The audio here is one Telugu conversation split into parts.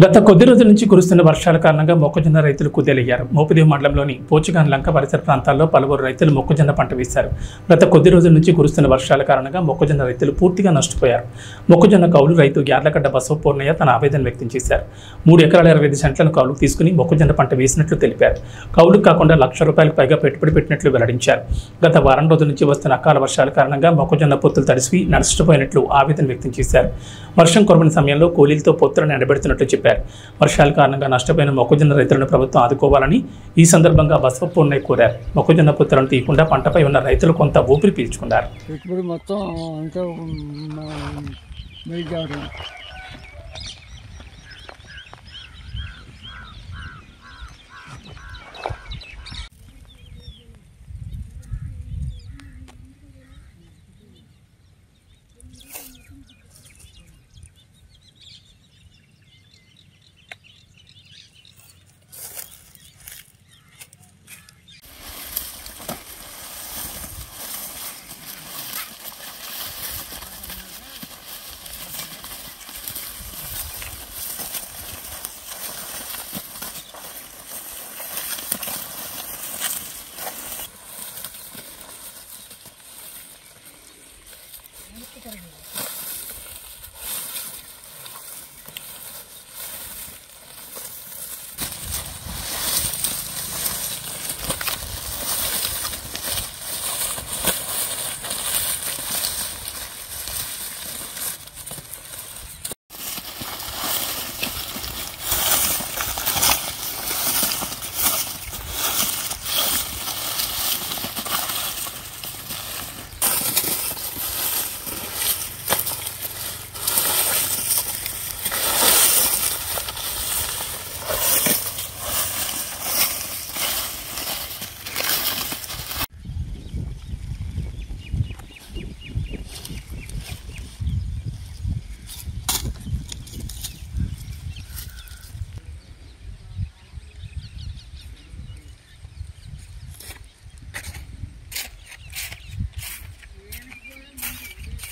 గత కొద్ది రోజుల నుంచి కురుస్తున్న వర్షాల కారణంగా మొక్కజొన్న రైతులు కుదేలయ్యారు. మోపిదేవి మండలంలోని పోచుగాన్ లంక పరిసర ప్రాంతాల్లో పలువురు రైతులు మొక్కజొన్న పంట వేశారు. గత కొద్ది రోజుల నుంచి కురుస్తున్న వర్షాల కారణంగా మొక్కజొన్న రైతులు పూర్తిగా నష్టపోయారు. మొక్కజొన్న కౌలు రైతు యార్లగడ్డ బసవపూర్ణయ్య తన ఆవేదన వ్యక్తం చేశారు. 3 ఎకరాల 25 సెంట్లను కౌలుకు తీసుకుని మొక్కజొన్న పంట వేసినట్లు తెలిపారు. కౌలుకు కాకుండా ₹1,00,000 పైగా పెట్టుబడి పెట్టినట్లు వెల్లడించారు. గత వారం రోజుల నుంచి వస్తున్న అకాల వర్షాల కారణంగా మొక్కజొన్న పొత్తులు తడిసి నష్టపోయినట్లు ఆవేదన వ్యక్తం చేశారు. వర్షం కురవని సమయంలో కూలీలతో పొత్తులను ఎండబెడుతున్నట్లు చెప్పారు. వర్షాల కారణంగా నష్టపోయిన మొక్కజొన్న రైతులను ప్రభుత్వం ఆదుకోవాలని ఈ సందర్భంగా బసవపూర్ణయ్య కోరారు. మొక్కజొన్న పొత్తులను తీయకుండా పంటపై ఉన్న రైతులు కొంత ఊపిరి పీల్చుకున్నారు.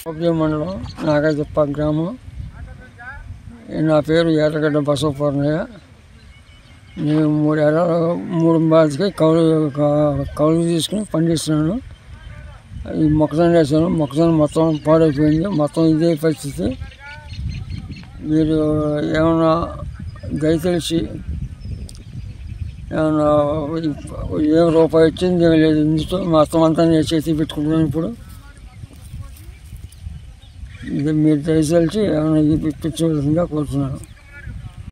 మోపిదేవి మండలం నాగాజప్ప గ్రామం. నా పేరు యార్లగడ్డ బసవపూర్ణయ్య. నేను 3 ఎకరాలు 3 బాధికి కౌలు తీసుకుని పండిస్తున్నాను. ఈ మొక్కజొన్న వేసాను. మొక్కజొన్న మొత్తం పాడైపోయింది. మొత్తం ఇదే పరిస్థితి. మీరు ఏమన్నా దయచేసి ఏమన్నా ₹1 వచ్చింది ఏమి లేదు. ఇందుతో మొత్తం అంతా నేను చేసి పెట్టుకుంటున్నాను. ఇప్పుడు ఇది మీరు దయచేసి ఏమైనా ఇప్పించవలసిందిగా కోరుతున్నాను.